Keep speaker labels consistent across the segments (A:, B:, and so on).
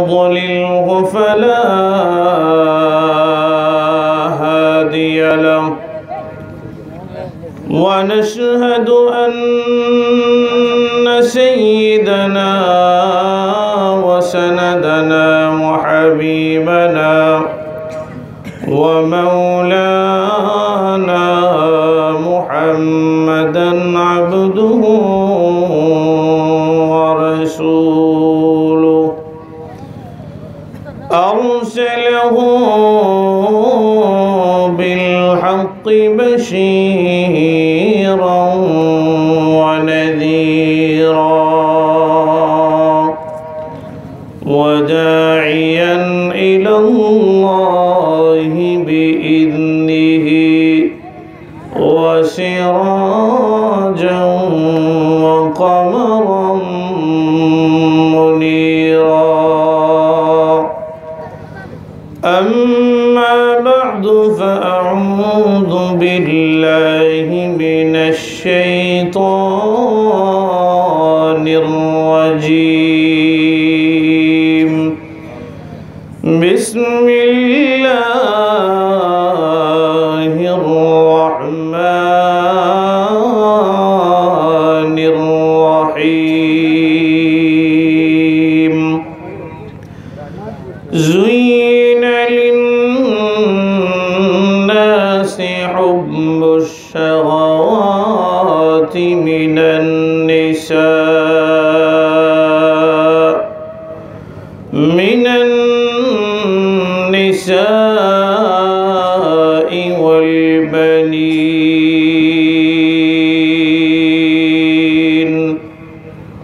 A: يضلله فلا هادي له ونشهد أن سيدنا وسندنا وحبيبنا ومولانا محمدا عبده ورسوله أرسله بالحق بشيرا ونذيرا وداعيا إلى الله بإذنه وسراجا وقمرا منيرا. أما بعد فأعوذ بالله من الشيطان الرجيم. بسم الله الرحمن الرحيم. زين للناس حب الشهوات من النساء والبنين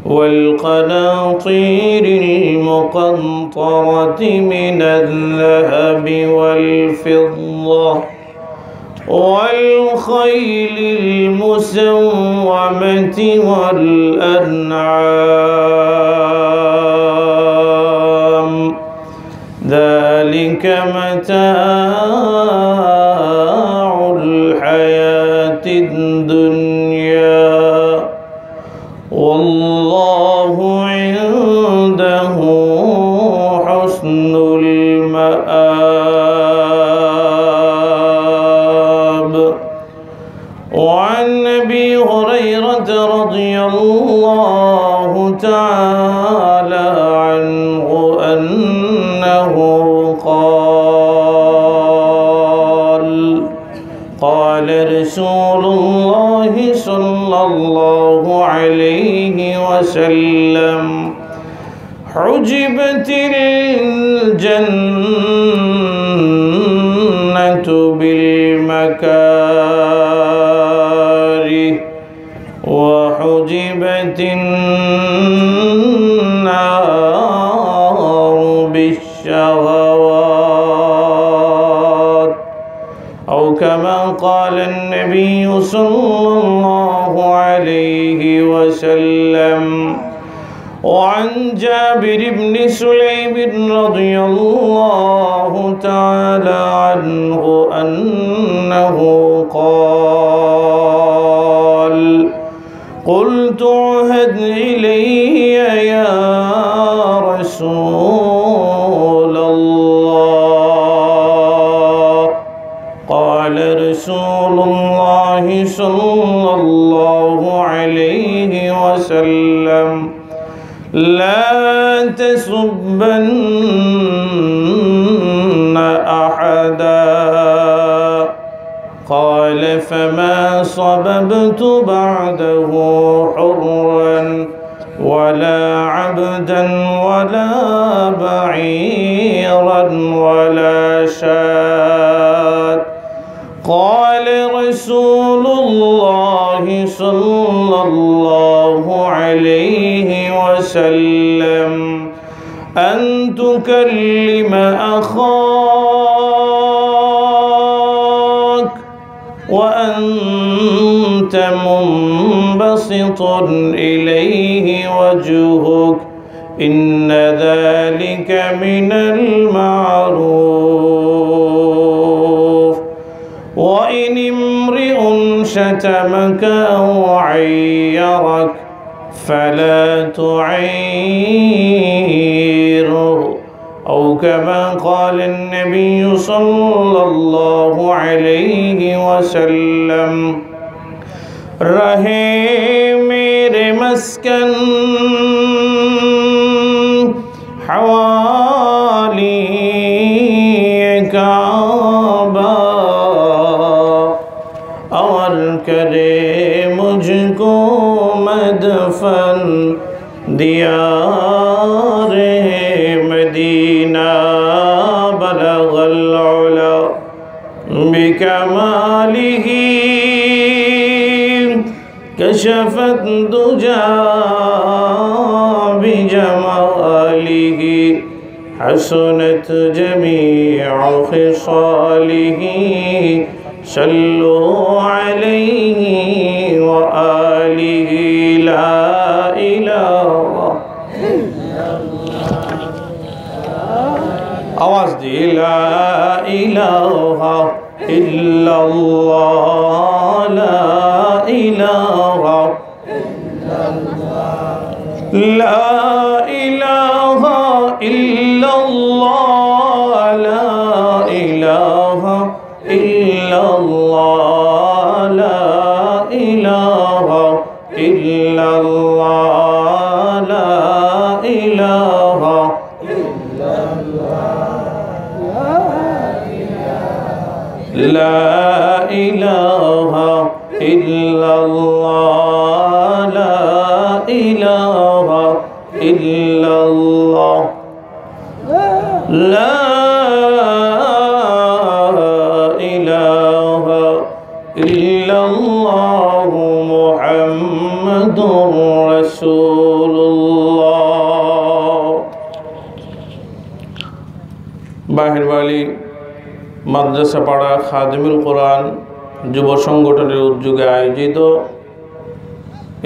A: والقناطير المقنطرة من الذهب والفضة والخيل المسومة والأنعام ذلك متاع الحياة الدنيا والله عنده حسن المآب. وعن أبي هريرة رضي الله تعالى عنه أنه قال رسول الله صلى الله عليه وسلم: حجبت الجنة بالمكاره وحجبت النار بالشهوات، أو كما قال النبي صلى الله عليه وسلم. وعن جابر بن سليم رضي الله تعالى عنه أنه قال: قلت عهد إلي يا رسول الله. قال رسول الله صلى الله عليه وسلم: لا تسبن أحدا. قال: فما صببت بعده حرا ولا عبدا ولا بعيرا ولا شاة. قال رسول الله صلى الله عليه وسلم: أن تكلم أخاك وأنت منبسط إليه وجهك، إن ذلك من المعروف. وإن امرئ شتمك أو عيرك فلا تعيره أو كما قال النبي صلى الله عليه وسلم رہے میرے مسکن حوالی کعبہ اور کرے مجھ کو مدفن دیار مدینہ بلغ العلا بکمالہ کشفت دجا بجمالہ حسنت جميع خصاله صلوا عليه وآله لا إله آواز دی لا إله إلا الله لا إله لا إله إلا الله لا إله إلا الله لا إله إلا الله لا إله إلا الله لا إله إلا الله لا إله إلا الله لا إله إلا الله محمد رسول الله বাহির বালি মাদ্রাসা পাড়া খাদিমুল কোরআন যুব সংগঠনের উদ্যোগে আয়োজিত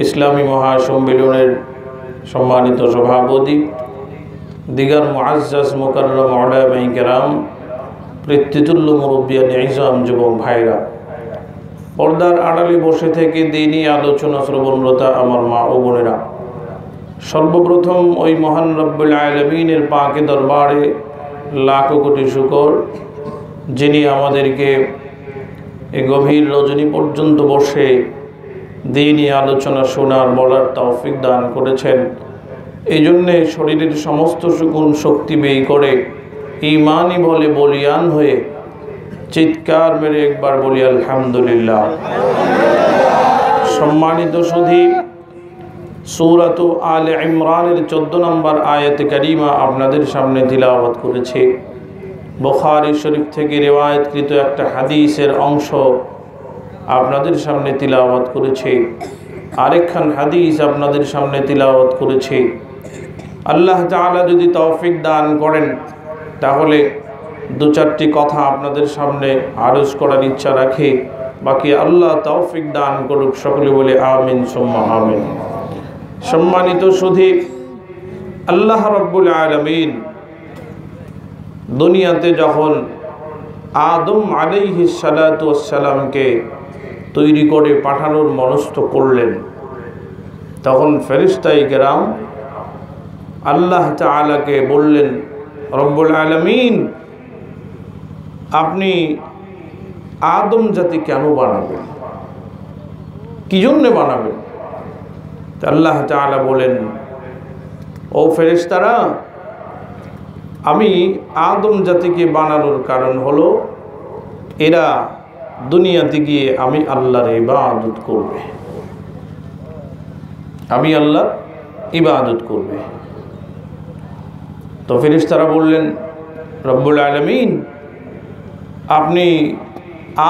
A: ইসলামী মহাসম্মেলনের সম্মানিত সভাপতি দিগার মুআজ্জাজ মুকাররম উলামায়ে কেরাম পিতৃতুল্য মুরব্বিয়ান ইজাম যুবক ভাইরা পর্দার আড়ালে বসে থেকে দ্বীনি আলোচনা শ্রবণরতা আমার মা ও বোনেরা সর্বপ্রথম ওই মহান রব্বুল আলামিনের পাকে দরবারে লাখো কোটি শুকর যিনি আমাদেরকে এই গভীর রজনী পর্যন্ত বসে দ্বীনি আলোচনা শোনার বলার তৌফিক দান করেছেন। এই জন্যে শরীরের সমস্ত সুগুণ শক্তি ব্যয় করে ঈমানি বলে বলিয়ান হয়ে চিৎকার মেরে একবার বলি আলহামদুলিল্লাহ। সম্মানিত সুধী, সূরাত আলে ইমরানের 14 নম্বর আয়াতে কারিমা আপনাদের সামনে তিলাওয়াত করেছি। বুখারী শরীফ থেকে রিওয়ায়াতকৃত একটা হাদিসের অংশ আপনাদের সামনে তিলাওয়াত করেছি। আরেকখান হাদিস আপনাদের সামনে তিলাওয়াত করেছি। আল্লাহ তাআলা যদি তৌফিক দান করেন তাহলে দু চারটি কথা আপনাদের সামনে আরজ করার ইচ্ছা রাখি, বাকি আল্লাহ তৌফিক দান করুক। সকলে বলে আমিন সুম্মা আমিন। সম্মানিত সুধী, আল্লাহ রাব্বুল আলামিন দুনিয়াতে যখন আদম আলাইহিস সালাতু ওয়াস সালামকে তৈরি করে পাঠানোর মনস্থ করলেন, তখন ফেরেশতায়ে কেরাম আল্লাহ তাআলাকে বললেন, রব্বুল আলামিন আপনি আদম জাতি কেন বানাবেন, কি জন্য বানাবেন? আল্লাহ তাআলা বলেন, ও ফেরেশতারা, আমি আদম জাতিকে বানানোর কারণ হলো এরা দুনিয়াতে গিয়ে আমি আল্লাহর ইবাদত করবে, আমি আল্লাহর ইবাদত করবে। তো ফেরেশতারা বললেন, রব্বুল আলামিন আপনি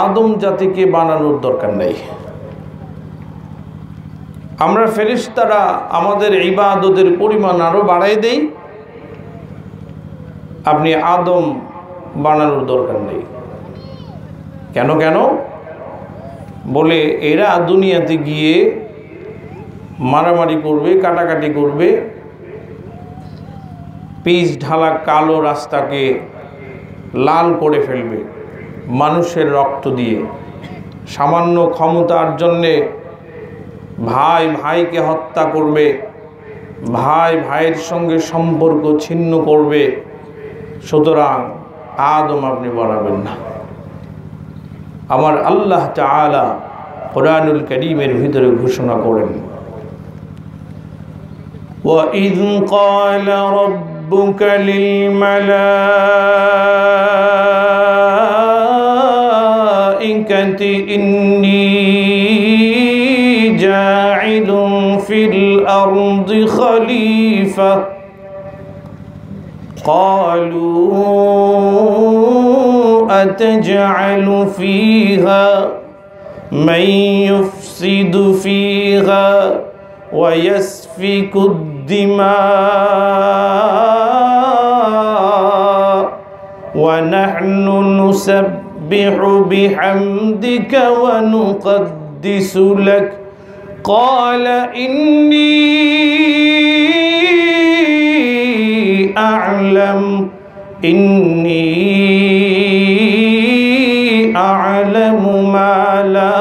A: আদম জাতিকে বানানোর দরকার নাই, আমরা ফেরেশতারা আমাদের ইবাদতের পরিমাণ আরো বাড়াই দেই, আপনি আদম বানানোর দরকার নেই। কেন কেন বলে, এরা দুনিয়াতে গিয়ে মারামারি করবে, কাটাকাটি করবে, পিচ ঢালা কালো রাস্তাকে লাল করে ফেলবে মানুষের রক্ত দিয়ে, সামান্য ক্ষমতার জন্যে ভাই ভাইকে হত্যা করবে, ভাই ভাইয়ের সঙ্গে সম্পর্ক ছিন্ন করবে, সুতরাং আদম আপনি বানাবেন না। আমার আল্লাহ তাআলা কোরআনুল কারীমের ভিতরে ঘোষণা করেন, وَإِذْ قَالَ رَبُّكَ لِلْمَلَائِكَةِ إِنِّي جَاعِلٌ فِي الْأَرْضِ خَلِيفَةً قَالُوا أَتَجْعَلُ فِيهَا مَن يُفْسِدُ فِيهَا وَيَسْفِكُ الدِّمَاءَ وَنَحْنُ نُسَبِّحُ بِحَمْدِكَ وَنُقَدِّسُ لَكَ قَالَ إِنِّي أَعْلَمُ مَا لَا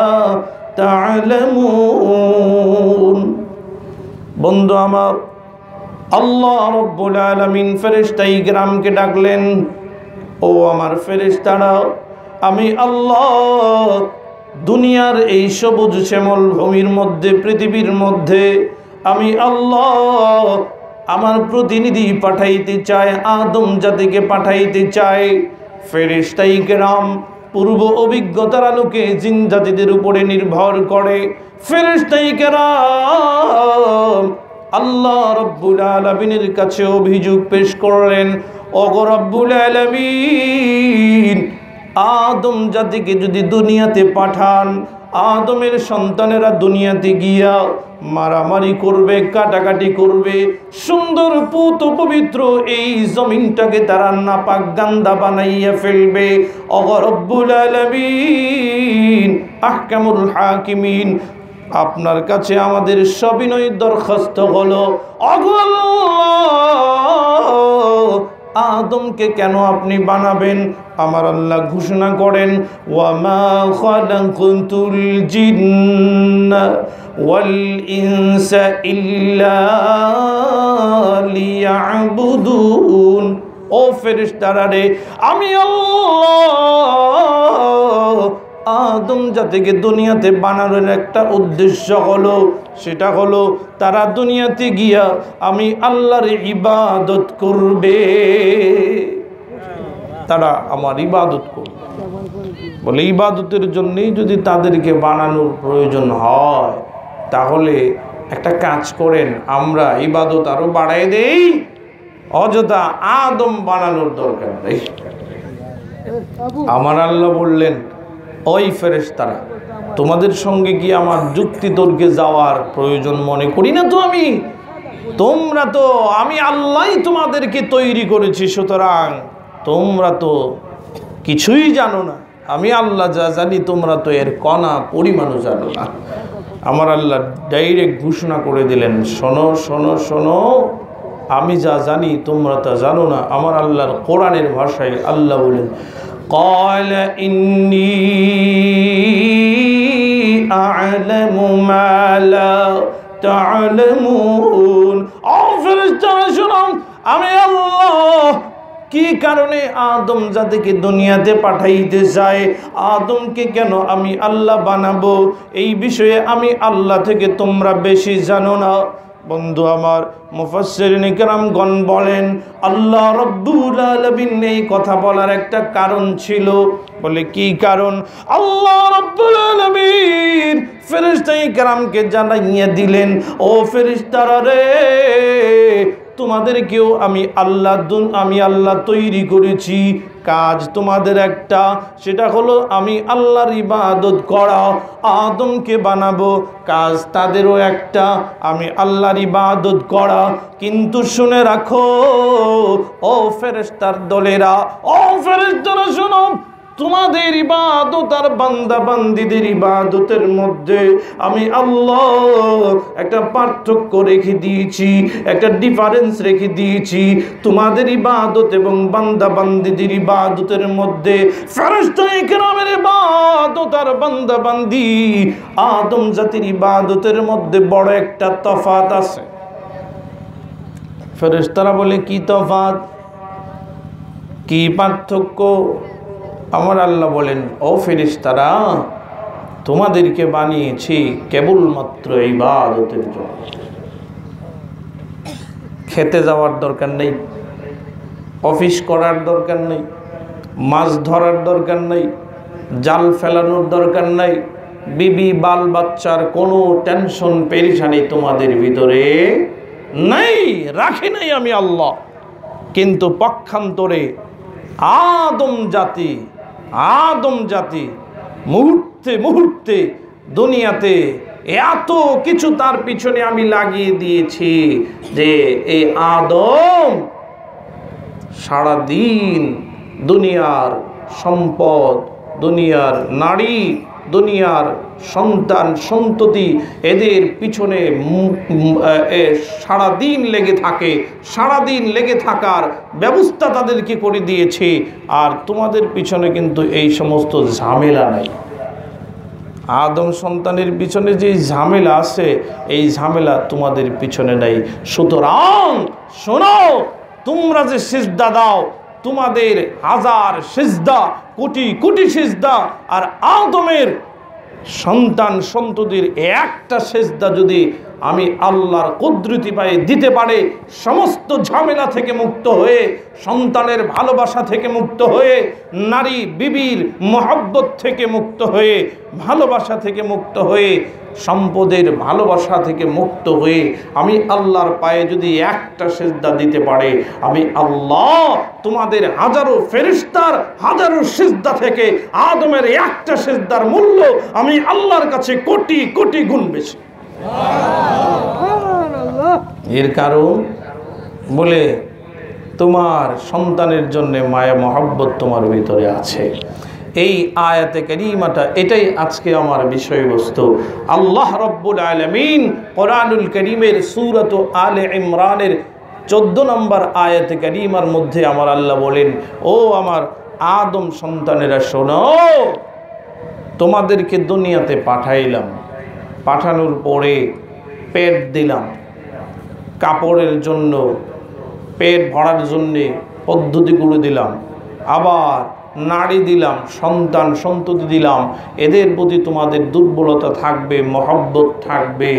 A: تعلمون। বন্ধু আমার, আল্লাহ রব্বুল আলামিন ফেরেশতায়ে কিরামকে ডাকলেন, ও আমার ফেরেশতারা, আমি আল্লাহ দুনিয়ার এই সবুজ শ্যামল ভূমির মধ্যে, পৃথিবীর মধ্যে আমি আল্লাহ আমার প্রতিনিধি পাঠাইতে চাই, আদম জাতিকে পাঠাইতে চাই। ফেরেশতায়ে কিরাম পূর্ব অভিজ্ঞতার আলোকে জিন জাতিদের উপরে নির্ভর করে ফেরেশতায়ে কেরাম আল্লাহ রব্বুল আলামিনের কাছে অভিযোগ পেশ করলেন, ওগো রব্বুল আলামিন, আদম জাতিকে যদি দুনিয়াতে পাঠান, আদমের সন্তানেরা দুনিয়াতে গিয়া মারামারি করবে, কাটাকাটি করবে, সুন্দর পুত পবিত্র এই জমিনটাকে তারা নাপাক গান্দা বানাইয়া ফেলবে। ওগো রব্বুল আলামিন, আহকামুল হাকিমিন, আপনার কাছে আমাদের সবিনয় দরখাস্ত হলো, ওগো আল্লাহ, আদমকে কেন আপনি বানাবেন? আমার আল্লাহ ঘোষণা করেন, ওয়ামা খালাকুতুল জিন্না ওয়াল ইনসা ইল্লা লিয়াবুদুন। ও ফেরেশতারা রে, আমি আল্লাহ আদম জাতিকে দুনিয়াতে বানানোর একটা উদ্দেশ্য হলো, সেটা হলো তারা দুনিয়াতে গিয়া আমি আল্লাহর ইবাদত করবে, তারা আমার ইবাদত করবে। বলে ইবাদতের জন্যই যদি তাদেরকে বানানোর প্রয়োজন হয়, তাহলে একটা কাজ করেন, আমরা ইবাদত আরো বাড়াই দেই, অযথা আদম বানানোর দরকার নেই। আমার আল্লাহ বললেন, ওই ফেরেশতারা, তোমাদের সঙ্গে কি আমার যুক্তি তর্কে যাওয়ার প্রয়োজন মনে করি না তো আমি, তোমরা তো, আমি আল্লাহই তোমাদেরকে তৈরি করেছি, সুতরাং তোমরা তো কিছুই জানো না, আমি আল্লাহ যা জানি তোমরা তো এর কণা পরিমাণও জানো না। আমার আল্লাহ ডাইরেক্ট ঘোষণা করে দিলেন, শোনো শোনো শোনো, আমি যা জানি তোমরা তা জানো না। আমার আল্লাহর কোরআনের ভাষায় আল্লাহ বলেন, قال إني أعلم ما لا تعلمون। ফেরেশতারা শুনুন, আমি আল্লাহ কি কারণে আদম জাতিকে দুনিয়াতে পাঠাইতে চাই, আদমকে কেন আমি আল্লাহ বানাবো, এই বিষয়ে আমি আল্লাহ থেকে তোমরা বেশি জানো না। বন্ধু আমার, মুফাসসিরিন কিরামগণ বলেন, আল্লাহ রাব্বুল আলামিন এই কথা বলার একটা কারণ ছিল। বলে কি কারণ? আল্লাহ রাব্বুল আলামিন ফেরেশতায়ে কিরামকে জানাইয়া দিলেন, ও ফেরেশতারা রে, তোমাদেরকেও আমি আল্লাহ তৈরি করেছি, কাজ তোমাদের একটা, সেটা হলো আমি আল্লাহর ইবাদত করা। আদমকে বানাবো, কাজ তাদেরও একটা, আমি আল্লাহর ইবাদত করা। কিন্তু শুনে রাখো ও ফেরেশতার দলেরা, ও ফেরেশতারা শোনো, তোমাদের ইবাদত আর বান্দা বান্দীদের ইবাদতের মধ্যে আমি আল্লাহ একটা পার্থক্য রেখে দিয়েছি, একটা ডিফারেন্স রেখে দিয়েছি। তোমাদের ইবাদত এবং বান্দা বান্দীদের ইবাদতের মধ্যে, ফেরেশতায়ে কিরামের ইবাদত আর বান্দা বান্দী আদম জাতির ইবাদতের মধ্যে বড় একটা তফাৎ আছে। ফেরেশতারা বলে, কি তফাৎ? কি পার্থক্য? আমার আল্লাহ বলেন, ও ফেরেশতারা, তোমাদেরকে বানিয়েছি কেবলমাত্র ইবাদতের জন্য। খেতে যাওয়ার দরকার নেই, অফিস করার দরকার নেই, মাছ ধরার দরকার নেই, জাল ফেলানোর দরকার নাই, বিবি বাল বাচ্চার কোনো টেনশন পেরেশানি তোমাদের ভিতরে নাই, রাখি নাই আমি আল্লাহ। কিন্তু পক্ষান্তরে আদম জাতি মুহূর্তে মুহূর্তে দুনিয়াতে এত কিছু তার পিছনে আমি লাগিয়ে দিয়েছি যে এই আদম সারাদিন দুনিয়ার সম্পদ, দুনিয়ার নারী, দুনিয়ার সন্তান সন্ততি, এদের পিছনে সারাদিন লেগে থাকে। সারাদিন লেগে থাকার ব্যবস্থা তাদেরকে করে দিয়েছে। আর তোমাদের পিছনে কিন্তু এই সমস্ত ঝামেলা নাই। আদম সন্তানের পিছনে যে ঝামেলা আছে, এই ঝামেলা তোমাদের পিছনে নাই। সুতরাং শোনো, তোমরা যে সিজদা দাও, তোমাদের হাজার সিজদা, কোটি কোটি সিজদা, আর আদমের সন্তান সন্ততির একটা সিজদা যদি আমি আল্লাহর কুদরতি পায়ে দিতে পারে, সমস্ত ঝামেলা থেকে মুক্ত হয়ে, সন্তানের ভালোবাসা থেকে মুক্ত হয়ে, নারী বিবির মহব্বত থেকে মুক্ত হয়ে, ভালোবাসা থেকে মুক্ত হয়ে, সম্পদের ভালোবাসা থেকে মুক্ত হয়ে আমি আল্লাহর পায়ে যদি একটা সিজদা দিতে পারে, আমি আল্লাহ তোমাদের হাজারো ফেরেশতার হাজারো সিজদা থেকে আদমের একটা সিজদার মূল্য আমি আল্লাহর কাছে কোটি কোটি গুণ বেশি। এর কারণ বলে তোমার সন্তানের জন্য মায়া মহব্বত তোমার ভিতরে আছে। এই আয়াতে কারিমাটা এটাই আজকে আমার বিষয়বস্তু। আল্লাহ রাব্বুল আলামিন কোরআনুল কারীমের সূরাত আলে ইমরানের 14 নম্বর আয়াতে কারিমার মধ্যে আমার আল্লাহ বলেন, ও আমার আদম সন্তানেরা শোনো, তোমাদেরকে দুনিয়াতে পাঠাইলাম, পাঠানোর পরে পেট দিলাম, কাপড়ের জন্য পেট ভরার জন্যে পদ্ধতি করে দিলাম, আবার নারী দিলাম, সন্তান সন্ততি দিলাম, এদের প্রতি তোমাদের দুর্বলতা থাকবে, মহব্বত থাকবে।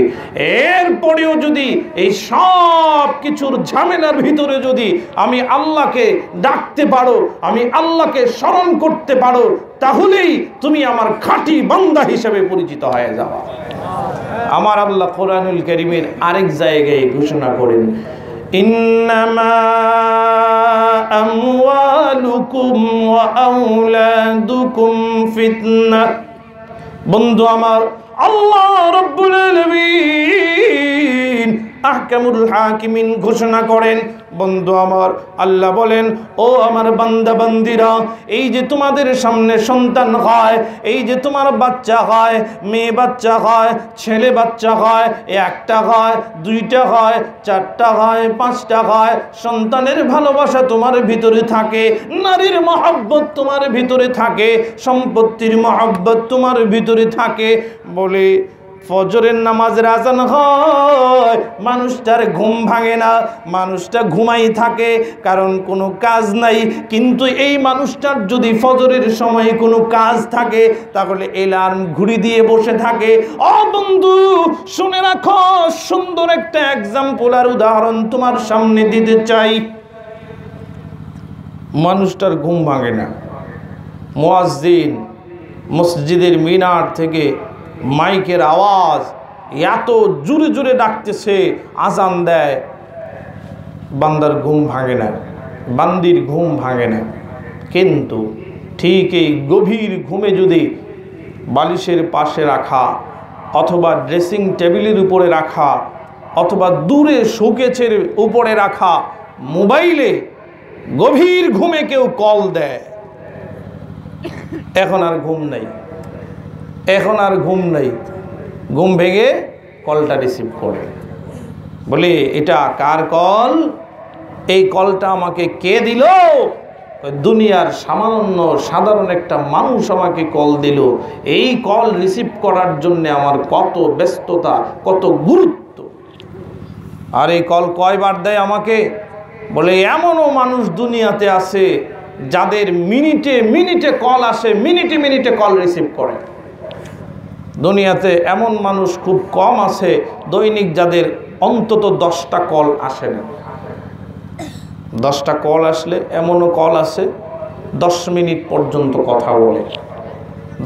A: এরপরেও যদি এই সব কিছুর ঝামেলার ভিতরে যদি আমি আল্লাহকে ডাকতে পারো, আমি আল্লাহকে স্মরণ করতে পারো, তাহলেই তুমি আমার খাঁটি বান্দা হিসেবে পরিচিত হয়ে যাবে। আমার আল্লাহ কোরআনুল কারীমের আরেক জায়গায় ঘোষণা করেন, ইন্নামা আমওয়ালুকুম ওয়া আওলাদুকুম ফিতনাহ। বন্ধু আমার, আল্লাহ রাব্বুল আলামিন আহকামুল হাকিমিন ঘোষণা করেন, বন্ধু আমার, আল্লাহ বলেন, ও আমার বান্দা বান্দিরা, এই যে তোমাদের সামনে সন্তান হয়, এই যে তোমার বাচ্চা হয়, মেয়ে বাচ্চা হয়, ছেলে বাচ্চা হয়, একটা হয়, দুইটা হয়, চারটা হয়, পাঁচটা হয়, সন্তানের ভালোবাসা তোমার ভিতরে থাকে, নারীর মহব্বত তোমার ভিতরে থাকে, সম্পত্তির মহব্বত তোমার ভিতরে থাকে বলে ফজরের নামাজের আজান হয়, মানুষটার ঘুম ভাঙে না, মানুষটা ঘুমাই থাকে, কারণ কোনো কাজ নাই। কিন্তু এই মানুষটার যদি ফজরের সময় কোনো কাজ থাকে, তাহলে অ্যালার্ম ঘুরি দিয়ে বসে থাকে। ও বন্ধু, শুনে রাখো, সুন্দর একটা এক্সাম্পল আর উদাহরণ তোমার সামনে দিতে চাই। মানুষটার ঘুম ভাঙে না, মুয়াজ্জিন মসজিদের মিনার থেকে মাইকের আওয়াজ এত জোরে জোরে ডাকতেছে, আজান দেয়, বান্দার ঘুম ভাঙে না, বান্দির ঘুম ভাঙে না। কিন্তু ঠিক এই গভীর ঘুমে যদি বালিশের পাশে রাখা, অথবা ড্রেসিং টেবিলের উপরে রাখা, অথবা দূরে শোকেসের উপরে রাখা মোবাইলে গভীর ঘুমে কেউ কল দেয়, এখন আর ঘুম নাই, এখন আর ঘুম নাই, ঘুম ভেঙে কলটা রিসিভ করে, বলে এটা কার কল? এই কলটা আমাকে কে দিল? দুনিয়ার সামান্য সাধারণ একটা মানুষ আমাকে কল দিল। এই কল রিসিভ করার জন্য আমার কত ব্যস্ততা, কত গুরুত্ব। আর এই কল কয়বার দেয় আমাকে? বলে এমনও মানুষ দুনিয়াতে আছে যাদের মিনিটে মিনিটে কল আসে, মিনিটে মিনিটে কল রিসিভ করে। দুনিয়াতে এমন মানুষ খুব কম আছে দৈনিক যাদের অন্তত 10টা কল আসে না। 10টা কল আসলে এমনও কল আছে 10 মিনিট পর্যন্ত কথা বলে,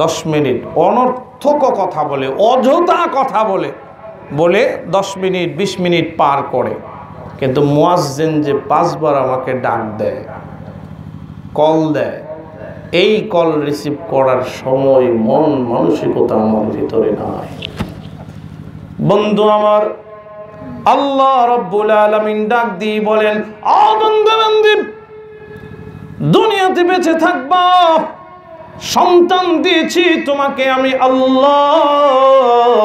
A: 10 মিনিট অনর্থক কথা বলে, অযথা কথা বলে 10 মিনিট 20 মিনিট পার করে। কিন্তু মুয়াজ্জিন যে 5 বার আমাকে ডাক দেয়, কল দেয়, এই কল রিসিভ করার সময় মন মানসিকতা আমার ভিতরে নাই। বন্ধু আমার, আল্লাহ রাব্বুল আলামিন ডাক দিয়ে বলেন, ও বন্ধু বান্দি, দুনিয়াতে বেঁচে থাকবা, সন্তান দিয়েছি তোমাকে আমি আল্লাহ।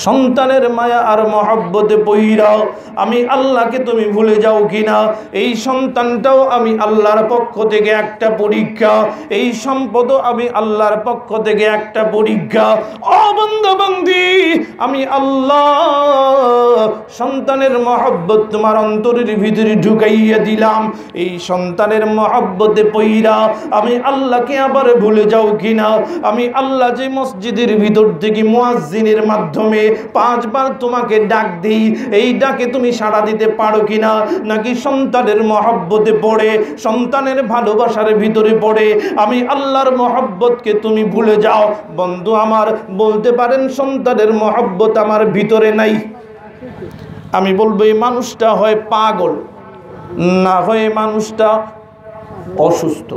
A: সন্তানের মায়া আর মহব্বতে পইরা আমি আল্লাহকে তুমি ভুলে যাও কিনা, এই সন্তানটাও আমি আল্লাহর পক্ষ থেকে একটা পরীক্ষা, এই সম্পদও আমি আল্লাহর পক্ষ থেকে একটা পরীক্ষা। ও বান্দা বান্দি, আমি আল্লাহ সন্তানের মহব্বত তোমার অন্তরের ভিতরে ঢুকাইয়া দিলাম, এই সন্তানের মহব্বতে পইরা আমি আল্লাহকে আবার ভুলে যাও কিনা। আমি আল্লাহ যে মসজিদের ভিতর থেকে মুয়াজ্জিনের মাধ্যমে 5 বার তোমাকে ডাক দিই, এই ডাকে তুমি সাড়া দিতে পারো কিনা, নাকি সন্তানের মহব্বতে পড়ে, সন্তানের ভালোবাসার ভিতরে পড়ে আমি আল্লাহর মহব্বতকে তুমি ভুলে যাও। বন্ধু আমার, বলতে পারেন সন্তানের মহব্বত আমার ভিতরে নাই। আমি বলবো এই মানুষটা হয় পাগল, না হয় মানুষটা অসুস্থ।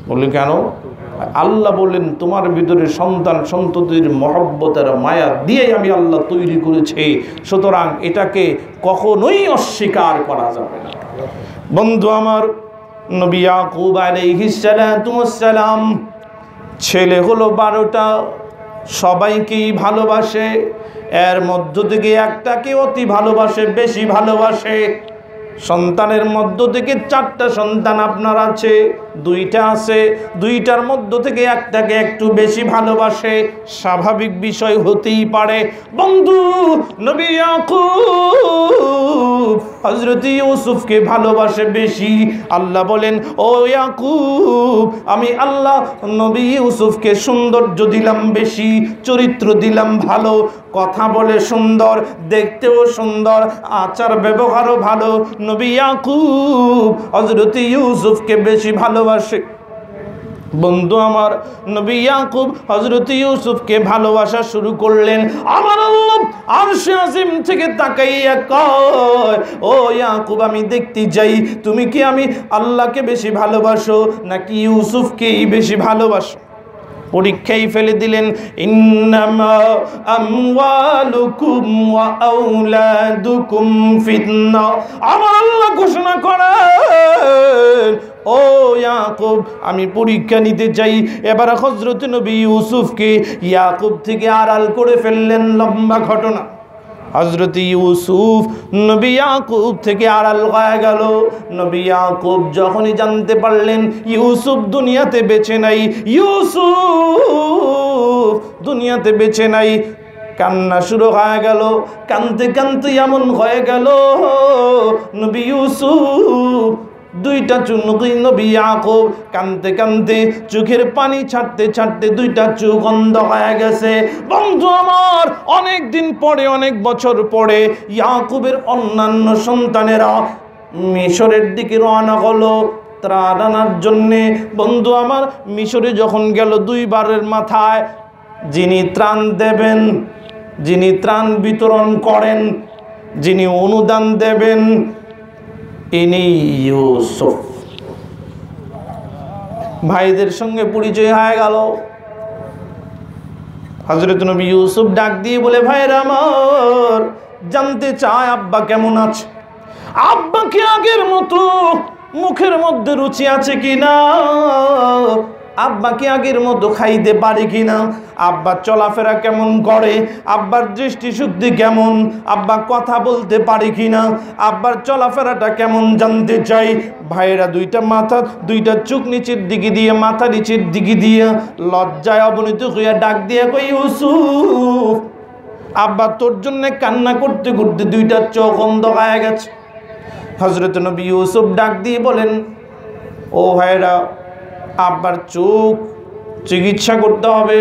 A: বলি কেন? আল্লাহ বললেন তোমার ভিতরে সন্তান সন্ততির মহব্বতের মায়া দিয়ে আমি আল্লাহ তৈরি করেছি, সুতরাং এটাকে কখনোই অস্বীকার করা যাবে না। বন্ধু আমার, নবী ইয়াকুব আলাইহিস সালাম ছেলে হলো 12টা, সবাইকেই ভালোবাসে, এর মধ্য থেকে একটাকে অতি ভালোবাসে, বেশি ভালোবাসে। সন্তানের মধ্য থেকে 4টা সন্তান আপনার আছে, 2টা আছে, 2টার মধ্য থেকে একটাকে একটু বেশি ভালোবাসে, স্বাভাবিক বিষয় হতেই পারে। বন্ধু, নবী ইয়াকুব হযরত ইউসুফকে ভালোবাসে বেশি। আল্লাহ বলেন, ও ইয়াকুব, আমি আল্লাহ নবী ইউসুফকে সৌন্দর্য দিলাম বেশি, চরিত্র দিলাম ভালো, কথা বলে সুন্দর, দেখতেও সুন্দর, আচার ব্যবহারও ভালো। নবী ইয়াকুব হযরত ইউসুফকে বেশি ভালোবাসে। বন্ধু আমার, নবী ইয়াকুব হযরত ইউসুফকে ভালোবাসা শুরু করলেন। আমার আল্লাহ আরশে আজিম থেকে তাকাইয়া কয়, ও ইয়াকুব, আমি দেখতে চাই তুমি কি আমি আল্লাহকে বেশি ভালোবাসো নাকি ইউসুফকেই বেশি ভালোবাসো। পরীক্ষায় ফেলে দিলেন, ইন্নামা আমওয়ালুকুম ওয়া আওলাদুকুম ফিতনা। আমার আল্লাহ ঘোষণা করেন, ও ইয়াকুব, আমি পরীক্ষা নিতে চাই। এবার হযরত নবী ইউসুফকে ইয়াকুব থেকে আড়াল করে ফেললেন। লম্বা ঘটনা। হযরত ইউসুফ নবী ইয়াকুব থেকে আড়াল হয়ে গেল। নবী ইয়াকুব যখনই জানতে পারলেন ইউসুফ দুনিয়াতে বেঁচে নাই, ইউসুফ দুনিয়াতে বেঁচে নাই, কান্না শুরু হয়ে গেল। কানতে কানতে এমন হয়ে গেল নবী ইউসুফ 2টা চোখ, নবী ইয়াকুব কানতে কানতে চোখের পানি ছাড়তে ছাড়তে 2টা চোখ অন্ধ হয়ে গেছে। বন্ধু আমার, অনেক দিন পরে, অনেক বছর পরে ইয়াকুবের অন্যান্য সন্তানেরা মিশরের দিকে রওনা হলো ত্রাণ আনার জন্যে। বন্ধু আমার, মিশরে যখন গেল 2 বারের মাথায় যিনি ত্রাণ দেবেন, যিনি ত্রাণ বিতরণ করেন, যিনি অনুদান দেবেন, ইনি ইউসুফ। ভাইদের সঙ্গে পরিচয় হয়ে গেল। হযরত নবী ইউসুফ ডাক দিয়ে বলে, ভাইরা আমার, জানতে চায় আব্বা কেমন আছে, আব্বা কি আগের মতো মুখের মধ্যে রুচি আছে কিনা, আব্বা কি আগের মতো খাইতে পারে কিনা, আব্বা চলাফেরা কেমন করে, আব্বার দৃষ্টিশুদ্ধি কেমন, আব্বা কথা বলতে পারে কিনা, আব্বার চলাফেরাটা কেমন জানতে চাই। ভাইয়েরা 2টা চোখ নিচের দিকে দিয়ে, মাথা নিচের দিকে দিয়ে লজ্জায় অবনীত হইয়া ডাক দিয়ে কই, ইউসুফ, আব্বা তোর জন্য কান্না করতে করতে 2টা চোখ অন্ধ হয়ে গেছে। হযরত নবী ইউসুফ ডাক দিয়ে বলেন, ও ভাইরা, আব্বার চোখ চিকিৎসা করতে হবে।